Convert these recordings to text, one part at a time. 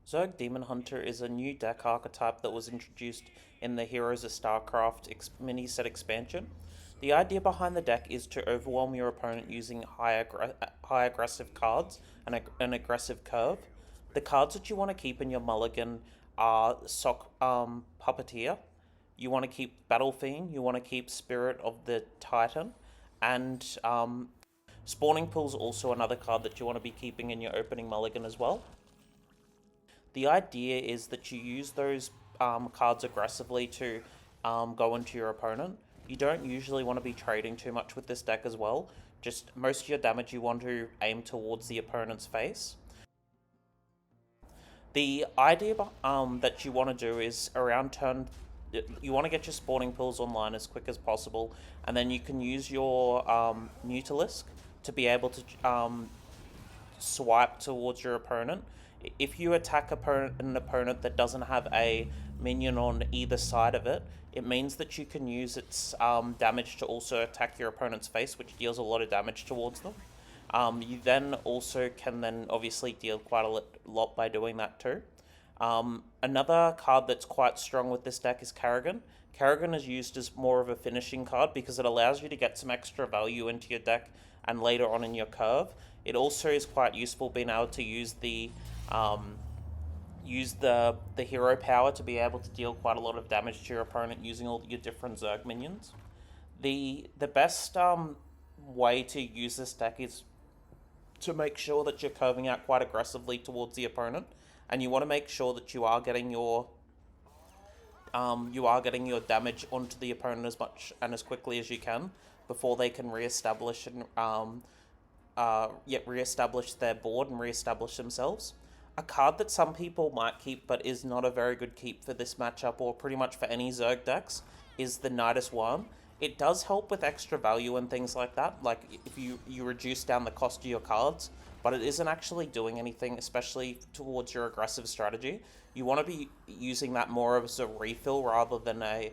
Zerg Demon Hunter is a new deck archetype that was introduced in the Heroes of StarCraft mini set expansion. The idea behind the deck is to overwhelm your opponent using high aggressive cards and an aggressive curve. The cards that you want to keep in your Mulligan are Puppeteer, you want to keep Battlefiend, you want to keep Spirit of the Titan, and Spawning Pool is also another card that you want to be keeping in your opening Mulligan as well. The idea is that you use those cards aggressively to go into your opponent. You don't usually want to be trading too much with this deck as well. Just most of your damage you want to aim towards the opponent's face. The idea that you want to do is around turn, you want to get your spawning pools online as quick as possible, and then you can use your Mutalisk to be able to swipe towards your opponent. If you attack an opponent that doesn't have a minion on either side of it, it means that you can use its damage to also attack your opponent's face, which deals a lot of damage towards them. You then also can then obviously deal quite a lot by doing that too. Another card that's quite strong with this deck is Kerrigan. Kerrigan is used as more of a finishing card because it allows you to get some extra value into your deck and later on in your curve. It also is quite useful being able to use the hero power to be able to deal quite a lot of damage to your opponent using all your different Zerg minions. The best way to use this deck is to make sure that you're curving out quite aggressively towards the opponent, and you want to make sure that you are getting your damage onto the opponent as much and as quickly as you can before they can reestablish their board and reestablish themselves. A card that some people might keep but is not a very good keep for this matchup or pretty much for any Zerg decks is the Nidus Worm. It does help with extra value and things like that, like if you reduce down the cost of your cards, but it isn't actually doing anything, especially towards your aggressive strategy. You want to be using that more as a refill rather than a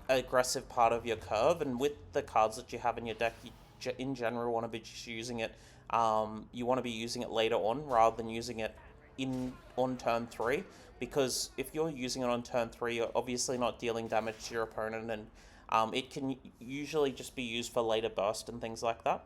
aggressive part of your curve, and with the cards that you have in your deck, you in general want to be just using it. You want to be using it later on rather than using it on turn 3, because if you're using it on turn 3, you're obviously not dealing damage to your opponent, and it can usually just be used for later burst and things like that.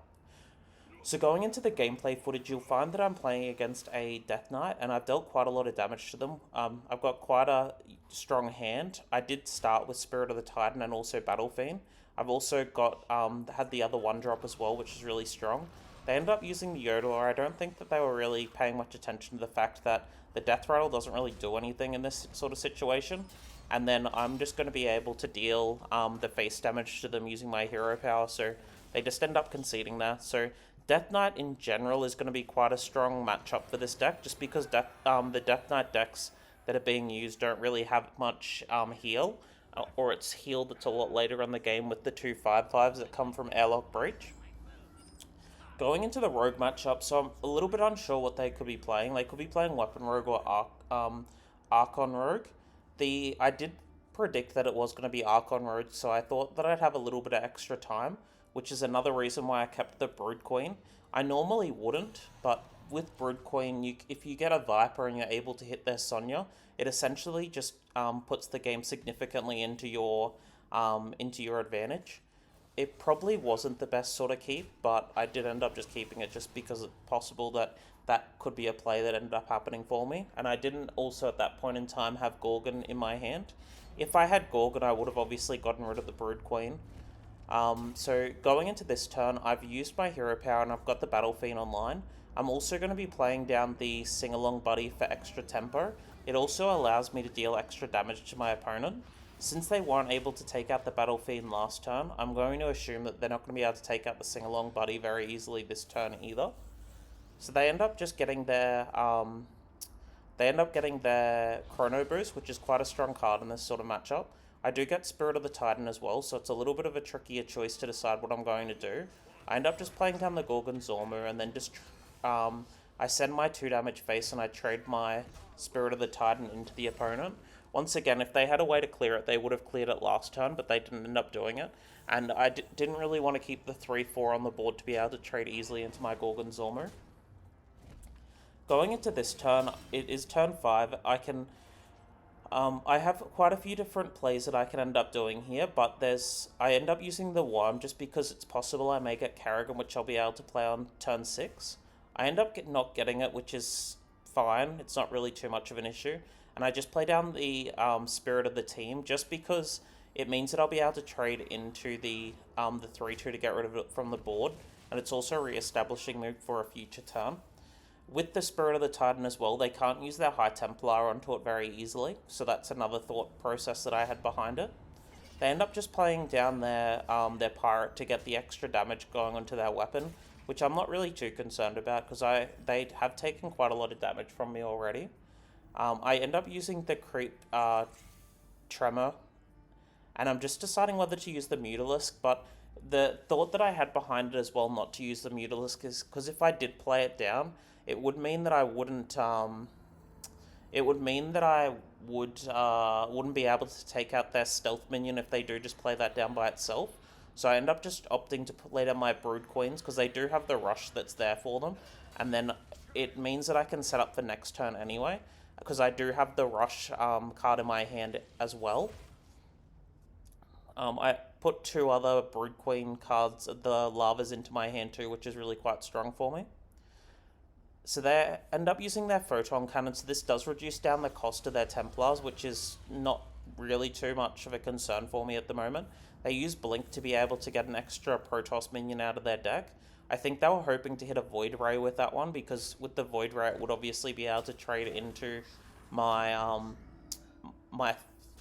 So going into the gameplay footage, you'll find that I'm playing against a Death Knight, and I've dealt quite a lot of damage to them. I've got quite a strong hand. I did start with Spirit of the Titan and also Battlefiend. I've also got had the other 1-drop as well, which is really strong. They ended up using the Yodeler. I don't think that they were really paying much attention to the fact that the Death Rattle doesn't really do anything in this sort of situation. And then I'm just going to be able to deal the face damage to them using my hero power, so they just end up conceding there. So Death Knight in general is going to be quite a strong matchup for this deck, just because the Death Knight decks that are being used don't really have much heal, or it's heal that's a lot later in the game with the 2 5/5s that come from Airlock Breach. Going into the Rogue matchup, so I'm a little bit unsure what they could be playing. They could be playing Weapon Rogue or Archon Rogue. I did predict that it was going to be Archon Rogue, so I thought that I'd have a little bit of extra time, which is another reason why I kept the Brood Queen. I normally wouldn't, but with Brood Queen, if you get a Viper and you're able to hit their Sonya, it essentially just puts the game significantly into your advantage. It probably wasn't the best sort of keep, but I did end up just keeping it just because it's possible that that could be a play that ended up happening for me. And I didn't also at that point in time have Gorgon in my hand. If I had Gorgon, I would have obviously gotten rid of the Brood Queen. So going into this turn, I've used my hero power and I've got the Battlefiend online. I'm also going to be playing down the Sing-Along Buddy for extra tempo. It also allows me to deal extra damage to my opponent. Since they weren't able to take out the Battlefiend last turn, I'm going to assume that they're not going to be able to take out the Sing-Along Buddy very easily this turn either. So they end up just getting their Chrono Boost, which is quite a strong card in this sort of matchup. I do get Spirit of the Titan as well, so it's a little bit of a trickier choice to decide what I'm going to do. I end up just playing down the Gorgon Zorma, and then just I send my 2 damage face and I trade my Spirit of the Titan into the opponent. Once again, if they had a way to clear it, they would have cleared it last turn, but they didn't end up doing it. And I didn't really want to keep the 3-4 on the board to be able to trade easily into my Gorgon Zorma. Going into this turn, it is turn 5. I have quite a few different plays that I can end up doing here, but I end up using the worm just because it's possible I may get Kerrigan, which I'll be able to play on turn 6. I end up not getting it, which is fine. It's not really too much of an issue. And I just play down the Spirit of the Team just because it means that I'll be able to trade into the 3-2 to get rid of it from the board. And it's also re-establishing me for a future turn. With the Spirit of the Titan as well, they can't use their High Templar onto it very easily, so that's another thought process that I had behind it. They end up just playing down their Pirate to get the extra damage going onto their weapon, which I'm not really too concerned about because they have taken quite a lot of damage from me already. I end up using the Creep Tremor, and I'm just deciding whether to use the Mutalisk, but the thought that I had behind it as well not to use the Mutalisk is because if I did play it down, it would mean that I wouldn't. It would mean that I wouldn't be able to take out their stealth minion if they do just play that down by itself. So I end up just opting to play down my Brood Queens because they do have the rush that's there for them, and then it means that I can set up for next turn anyway because I do have the rush card in my hand as well. I put 2 other Brood Queen cards, the Lavas, into my hand too, which is really quite strong for me. So they end up using their Photon Cannon, so this does reduce down the cost of their Templars, which is not really too much of a concern for me at the moment. They use Blink to be able to get an extra Protoss minion out of their deck. I think they were hoping to hit a Void Ray with that one, because with the Void Ray it would obviously be able to trade into my my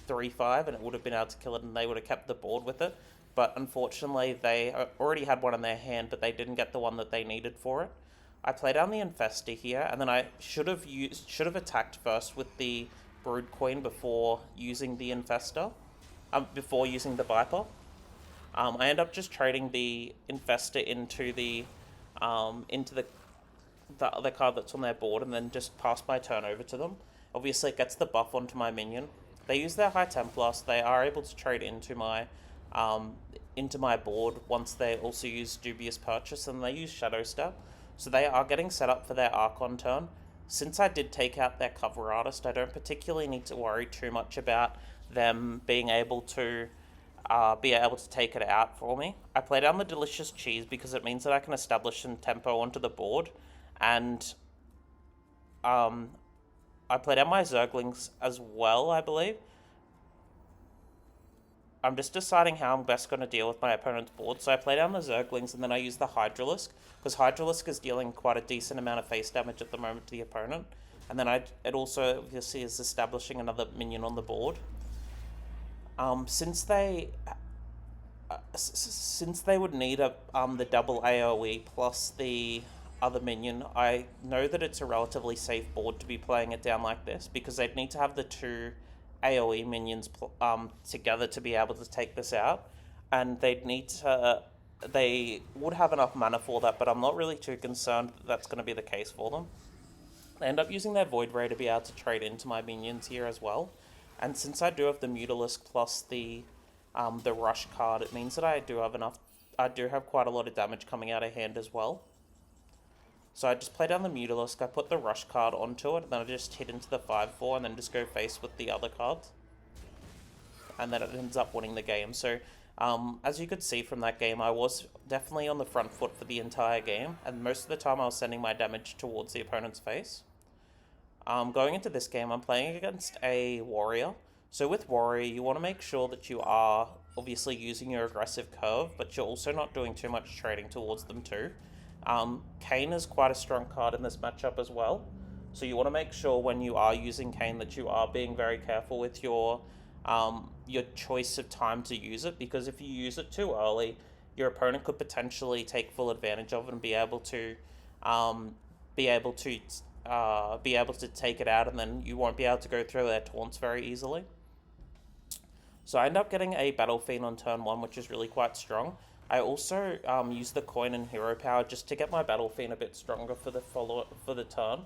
3-5, and it would have been able to kill it, and they would have kept the board with it. But unfortunately, they already had one in their hand, but they didn't get the one that they needed for it. I play down the Infestor here, and then I should have attacked first with the Brood Queen before using the Infestor, before using the Viper. I end up just trading the Infestor into the other card that's on their board, and then just pass my turn over to them. Obviously, it gets the buff onto my minion. They use their High Templar, so they are able to trade into my board once they also use Dubious Purchase, and they use Shadow Step. So they are getting set up for their Archon turn. Since I did take out their Cover Artist, I don't particularly need to worry too much about them being able to take it out for me. I play down the Delicious Cheese because it means that I can establish some tempo onto the board, and I play down my Zerglings as well, I believe. I'm just deciding how I'm best going to deal with my opponent's board. So I play down the Zerglings, and then I use the Hydralisk, because Hydralisk is dealing quite a decent amount of face damage at the moment to the opponent. And then it also obviously is establishing another minion on the board. Since they would need the double AoE plus the other minion, I know that it's a relatively safe board to be playing it down like this, because they'd need to have the 2 AoE minions together to be able to take this out, and they would have enough mana for that, but I'm not really too concerned that that's going to be the case for them. They end up using their Void Ray to be able to trade into my minions here as well, and since I do have the Mutalisk plus the Rush card, it means that I do have quite a lot of damage coming out of hand as well. So I just play down the Mutalisk, I put the Rush card onto it, and then I just hit into the 5-4 and then just go face with the other cards. And then it ends up winning the game. So as you could see from that game, I was definitely on the front foot for the entire game, and most of the time I was sending my damage towards the opponent's face. Going into this game, I'm playing against a Warrior. So with Warrior, you want to make sure that you are obviously using your aggressive curve, but you're also not doing too much trading towards them too. Kayn is quite a strong card in this matchup as well, so you want to make sure when you are using Kayn that you are being very careful with your choice of time to use it, because if you use it too early, your opponent could potentially take full advantage of it and be able to take it out, and then you won't be able to go through their taunts very easily. So I end up getting a Battlefiend on turn 1, which is really quite strong. I also use the coin and hero power just to get my Battlefiend a bit stronger for the turn.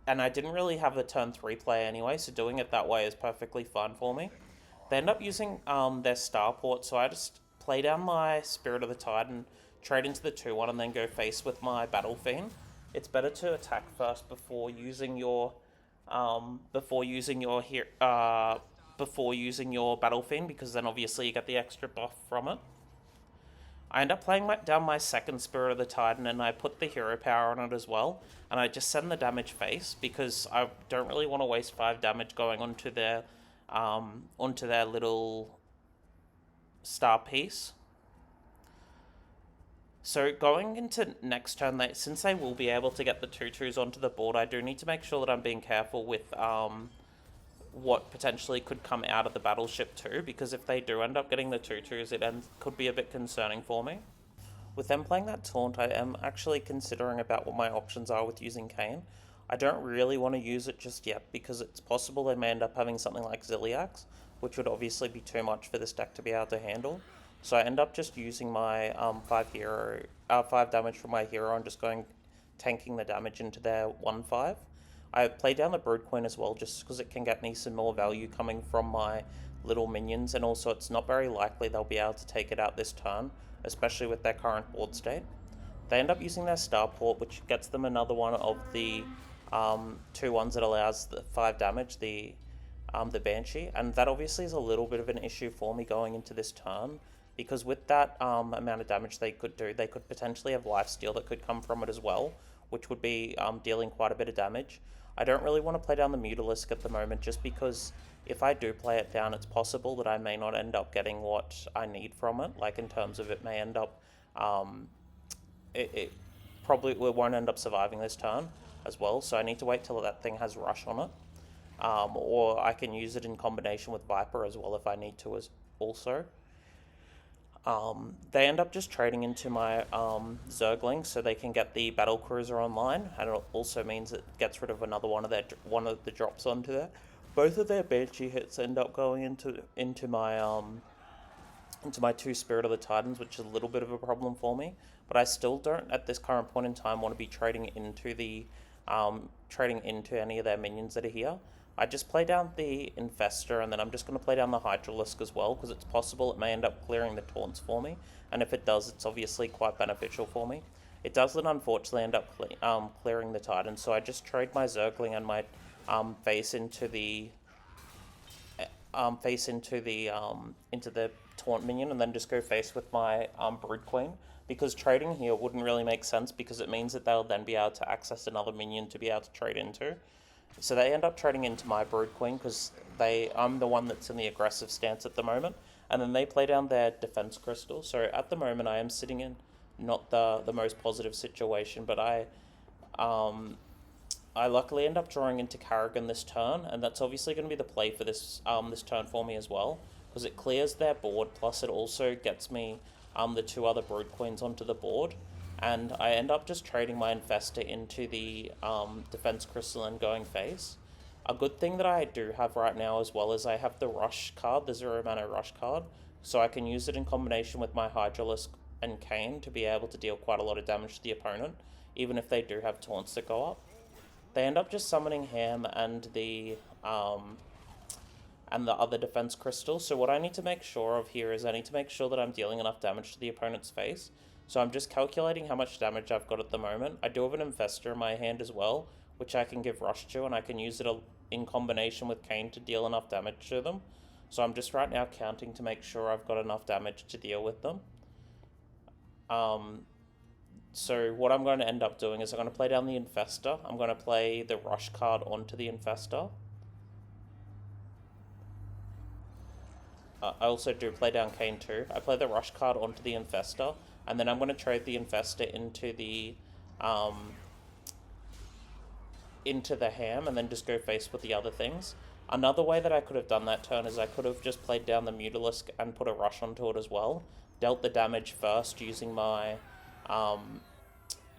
And I didn't really have the turn 3 play anyway, so doing it that way is perfectly fine for me. They end up using their Starport, so I just play down my Spirit of the Titan, trade into the 2-1, and then go face with my Battlefiend. it's better to attack first before using your Battlefiend, because then obviously you get the extra buff from it. I end up playing down my second Spirit of the Titan, and I put the hero power on it as well, and I just send the damage face because I don't really want to waste 5 damage going onto their little star piece. So going into next turn, since they will be able to get the 2/2s onto the board, I do need to make sure that I'm being careful with what potentially could come out of the battleship too, because if they do end up getting the 2/2s, it could be a bit concerning for me. With them playing that taunt, I am actually considering about what my options are with using Kane. I don't really want to use it just yet, because it's possible they may end up having something like Ziliax, which would obviously be too much for this deck to be able to handle. So I end up just using my 5 damage from my hero and just tanking the damage into their 1/5. I play down the Brood Queen as well, just because it can get me some more value coming from my little minions, and also it's not very likely they'll be able to take it out this turn, especially with their current board state. They end up using their Starport, which gets them another one of the 2 ones that allows the 5 damage, the Banshee, and that obviously is a little bit of an issue for me going into this turn, because with that amount of damage they could do, they could potentially have lifesteal that could come from it as well, which would be dealing quite a bit of damage. I don't really want to play down the Mutalisk at the moment, just because if I do play it down, it's possible that I may not end up getting what I need from it, like in terms of it may end up, it probably won't end up surviving this turn as well, so I need to wait till that thing has Rush on it. Or I can use it in combination with Viper as well if I need to also. They end up just trading into my Zergling so they can get the battle cruiser online, and it also means it gets rid of another one of the drops onto there. Both of their Banshee hits end up going into my 2 Spirit of the Titans, which is a little bit of a problem for me. But I still don't, at this current point in time, want to be trading into any of their minions that are here. I just play down the Infestor, and then I'm just going to play down the Hydralisk as well, because it's possible it may end up clearing the taunts for me, and if it does, it's obviously quite beneficial for me. It doesn't unfortunately end up clearing the Titan, so I just trade my Zergling and my face into the taunt minion, and then just go face with my Brood Queen, because trading here wouldn't really make sense, because it means that they'll then be able to access another minion to be able to trade into. So they end up trading into my Brood Queen, because I'm the one that's in the aggressive stance at the moment, and then they play down their Defense Crystal. So at the moment I am sitting in not the most positive situation, but I luckily end up drawing into Karrigan this turn, and that's obviously going to be the play for this turn for me as well, because it clears their board, plus it also gets me the 2 other Brood Queens onto the board. And I end up just trading my Infestor into the Defense Crystal and going face. A good thing that I do have right now as well is I have the Rush card, the 0 mana Rush card, so I can use it in combination with my Hydralisk and Kane to be able to deal quite a lot of damage to the opponent, even if they do have taunts that go up. They end up just summoning Ham and the other Defense Crystal, so what I need to make sure of here is I need to make sure that I'm dealing enough damage to the opponent's face. So I'm just calculating how much damage I've got at the moment. I do have an Infestor in my hand as well, which I can give Rush to, and I can use it in combination with Kane to deal enough damage to them. So I'm just right now counting to make sure I've got enough damage to deal with them. So what I'm going to end up doing is I'm going to play down the Infestor. I'm going to play the Rush card onto the Infestor. I also do play down Kane too. I play the Rush card onto the Infestor, and then I'm going to trade the Infestor into the Ham, and then just go face with the other things. Another way that I could have done that turn is I could have just played down the Mutalisk and put a Rush onto it as well. Dealt the damage first using my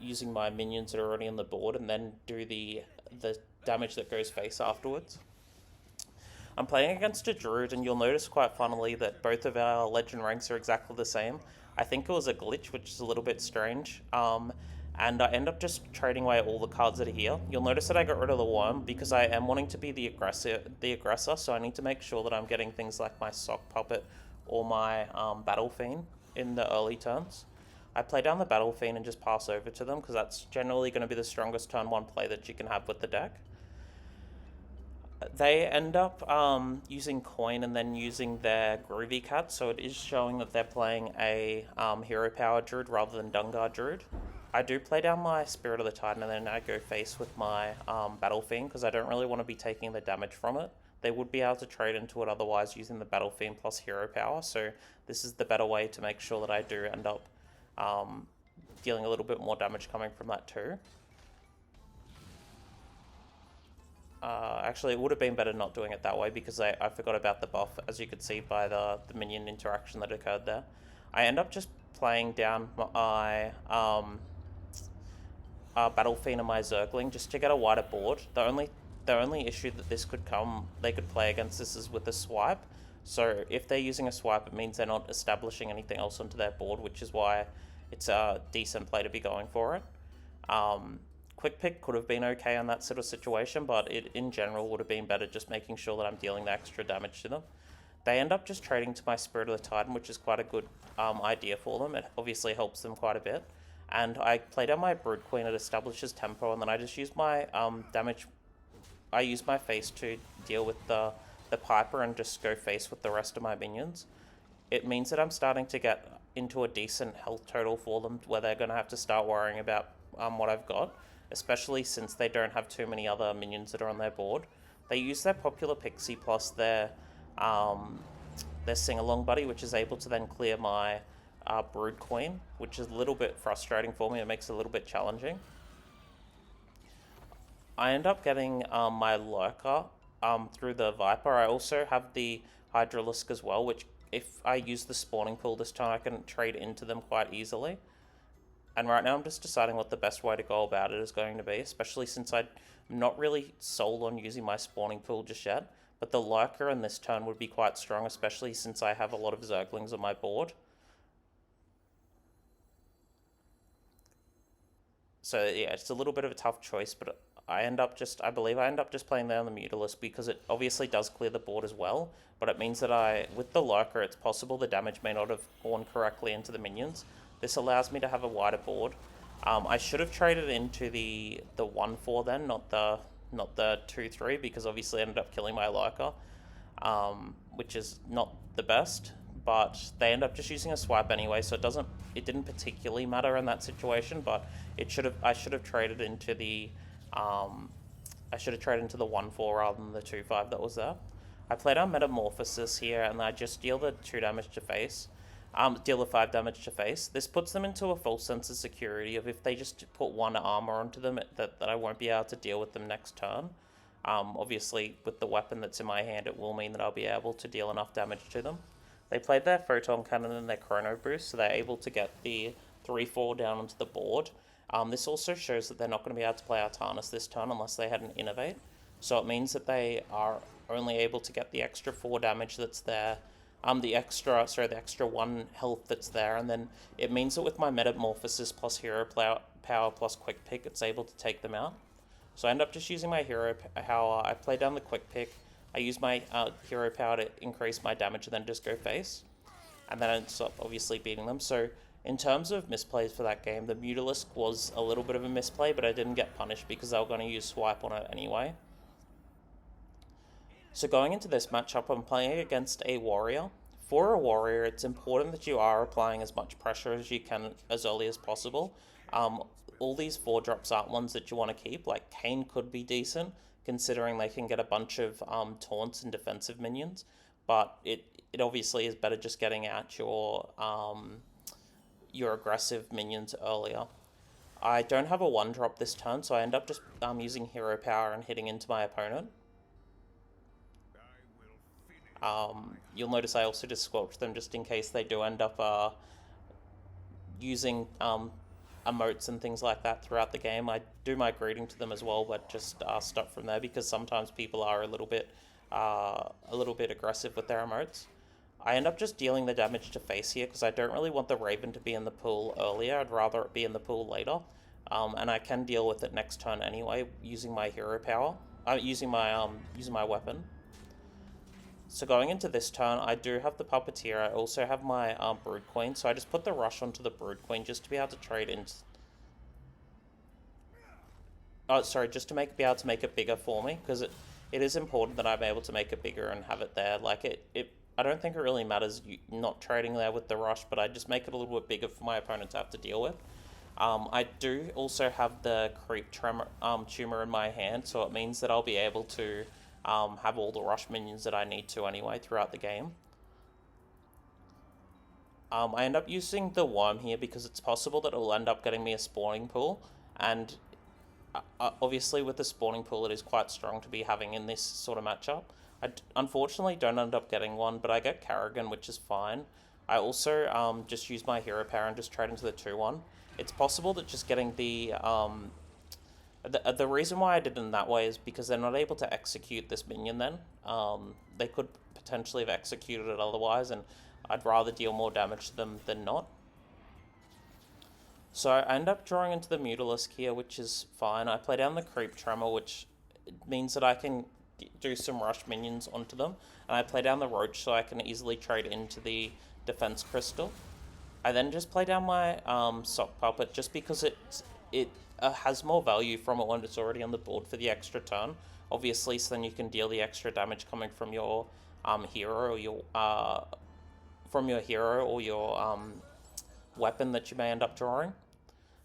minions that are already on the board, and then do the damage that goes face afterwards. I'm playing against a Druid, and you'll notice quite funnily that both of our legend ranks are exactly the same. I think it was a glitch, which is a little bit strange. And I end up just trading away all the cards that are here. You'll notice that I got rid of the Worm because I am wanting to be the aggressor, so I need to make sure that I'm getting things like my Sock Puppet or my Battlefiend in the early turns. I play down the Battlefiend and just pass over to them because that's generally going to be the strongest turn 1 play that you can have with the deck. They end up using coin and then using their Groovy Cat, so it is showing that they're playing a Hero Power Druid rather than Dungar Druid. I do play down my Spirit of the Titan and then I go face with my Battlefiend because I don't really want to be taking the damage from it. They would be able to trade into it otherwise using the Battlefiend plus Hero Power, so this is the better way to make sure that I do end up dealing a little bit more damage coming from that too. Actually, it would have been better not doing it that way because I forgot about the buff, as you could see by the minion interaction that occurred there. I end up just playing down my Battlefiend and my Zergling just to get a wider board. The only issue that they could play against this is with a swipe. So if they're using a swipe, it means they're not establishing anything else onto their board, which is why it's a decent play to be going for it. Quick Pick could have been okay on that sort of situation, but it in general would have been better just making sure that I'm dealing the extra damage to them. They end up just trading to my Spirit of the Titan, which is quite a good idea for them. It obviously helps them quite a bit. And I play down my Brood Queen, it establishes tempo, and then I just use my damage. I use my face to deal with the Piper and just go face with the rest of my minions. It means that I'm starting to get into a decent health total for them, where they're going to have to start worrying about what I've got, especially since they don't have too many other minions that are on their board. They use their popular Pixie plus their Sing-Along Buddy, which is able to then clear my Brood Queen, which is a little bit frustrating for me. It makes it a little bit challenging. I end up getting my Lurker through the Viper. I also have the Hydralisk as well, which if I use the spawning pool this time, I can trade into them quite easily. And right now I'm just deciding what the best way to go about it is going to be, especially since I'm not really sold on using my spawning pool just yet. But the Lurker in this turn would be quite strong, especially since I have a lot of Zerglings on my board. So yeah, it's a little bit of a tough choice, but I believe I end up just playing down the Mutalisk because it obviously does clear the board as well, but it means that with the Lurker, it's possible the damage may not have gone correctly into the minions. This allows me to have a wider board. I should have traded into the 1-4 then, not the 2-3, because obviously I ended up killing my Lurker, which is not the best. But they end up just using a swipe anyway, so it didn't particularly matter in that situation. But I should have traded into the 1-4 rather than the 2-5 that was there. I played on Metamorphosis here, and I just deal the 2 damage to face. Deal the 5 damage to face. This puts them into a false sense of security of if they just put 1 armor onto them, that I won't be able to deal with them next turn. Obviously, with the weapon that's in my hand, it will mean that I'll be able to deal enough damage to them. They played their Photon Cannon and their Chrono Boost, so they're able to get the 3-4 down onto the board. This also shows that they're not going to be able to play Artanis this turn unless they had an Innovate. So it means that they are only able to get the extra 4 damage that's there. The extra 1 health that's there, and then it means that with my Metamorphosis plus Hero Power plus Quick Pick, it's able to take them out. So I end up just using my Hero Power. I play down the Quick Pick. I use my Hero Power to increase my damage and then just go face. And then I end up obviously beating them. So in terms of misplays for that game, the Mutalisk was a little bit of a misplay, but I didn't get punished because they were going to use Swipe on it anyway. So going into this matchup, I'm playing against a Warrior. For a Warrior, it's important that you are applying as much pressure as you can as early as possible. All these 4-drops aren't ones that you want to keep. Like, Kayn could be decent, considering they can get a bunch of taunts and defensive minions. But it obviously is better just getting out your aggressive minions earlier. I don't have a 1-drop this turn, so I end up just using Hero Power and hitting into my opponent. You'll notice I also just squelch them just in case they do end up using emotes and things like that throughout the game. I do my greeting to them as well, but just stop from there because sometimes people are a little bit aggressive with their emotes. I end up just dealing the damage to face here because I don't really want the Raven to be in the pool earlier. I'd rather it be in the pool later, and I can deal with it next turn anyway using my Hero Power. Using my weapon. So going into this turn, I do have the Puppeteer. I also have my Brood Queen, so I just put the Rush onto the Brood Queen just to be able to trade in. Oh, sorry, just to be able to make it bigger for me, because it is important that I'm able to make it bigger and have it there. Like, I don't think it really matters not trading there with the Rush, but I just make it a little bit bigger for my opponent to have to deal with. I do also have the Creep Tumor in my hand, so it means that I'll be able to have all the Rush minions that I need to anyway throughout the game. I end up using the Worm here because it's possible that it will end up getting me a spawning pool, and obviously with the spawning pool it is quite strong to be having in this sort of matchup. I unfortunately don't end up getting one, but I get Kerrigan, which is fine. I also just use my hero power and just trade into the 2-1. It's possible that just getting the reason why I did it in that way is because they're not able to execute this minion then. They could potentially have executed it otherwise, and I'd rather deal more damage to them than not. So I end up drawing into the Mutalisk here, which is fine. I play down the Creep Tremor, which means that I can do some rush minions onto them. And I play down the Roach so I can easily trade into the Defense Crystal. I then just play down my Sock Puppet just because it has more value from it when it's already on the board for the extra turn. Obviously, so then you can deal the extra damage coming from your hero or your weapon that you may end up drawing.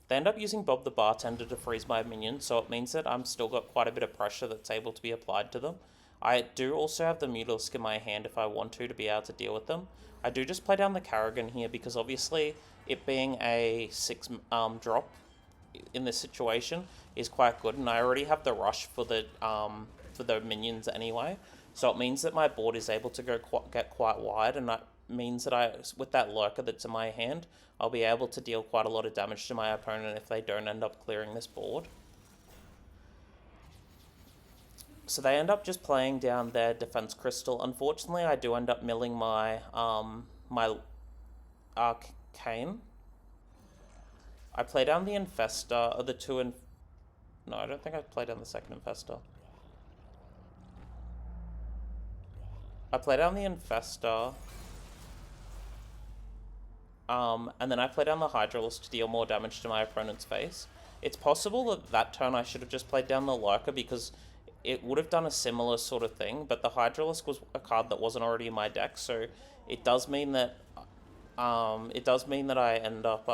They end up using Bob the Bartender to freeze my minions, so it means that I'm still got quite a bit of pressure that's able to be applied to them. I do also have the Mutalisk in my hand if I want to be able to deal with them. I do just play down the Kerrigan here because obviously it being a 6 drop in this situation is quite good, and I already have the Rush for the minions anyway, so it means that my board is able to get quite wide, and that means that with that Lurker that's in my hand, I'll be able to deal quite a lot of damage to my opponent if they don't end up clearing this board. So they end up just playing down their Defense Crystal. Unfortunately, I do end up milling my my Arcane. I play down the Infestor, or the two no, I don't think I played down the second Infestor. I play down the Infestor. And then I play down the Hydralisk to deal more damage to my opponent's face. It's possible that turn I should have just played down the Lurker because it would have done a similar sort of thing, but the Hydralisk was a card that wasn't already in my deck, so it does mean that I end up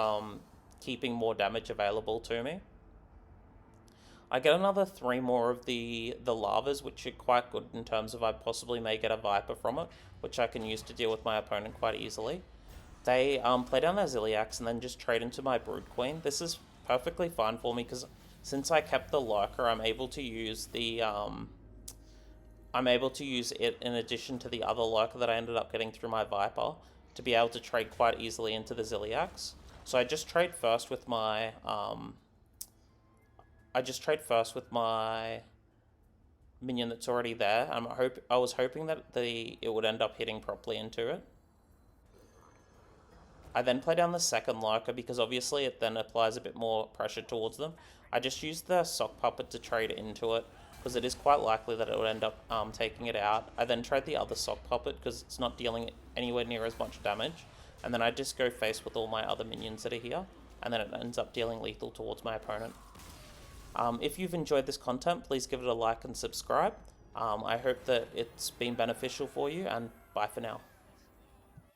keeping more damage available to me. I get another 3 more of the Lavas, which are quite good in terms of I possibly may get a Viper from it, which I can use to deal with my opponent quite easily. They play down their Ziliax and then just trade into my Brood Queen. This is perfectly fine for me because since I kept the Lurker, I'm able to use it in addition to the other Lurker that I ended up getting through my Viper to be able to trade quite easily into the Ziliax. So I just trade first with my minion that's already there. I was hoping that it would end up hitting properly into it. I then play down the second Lurker because obviously it then applies a bit more pressure towards them. I just use the Sock Puppet to trade into it because it is quite likely that it would end up taking it out. I then trade the other Sock Puppet because it's not dealing anywhere near as much damage. And then I just go face with all my other minions that are here. And then it ends up dealing lethal towards my opponent. If you've enjoyed this content, please give it a like and subscribe. I hope that it's been beneficial for you, and bye for now.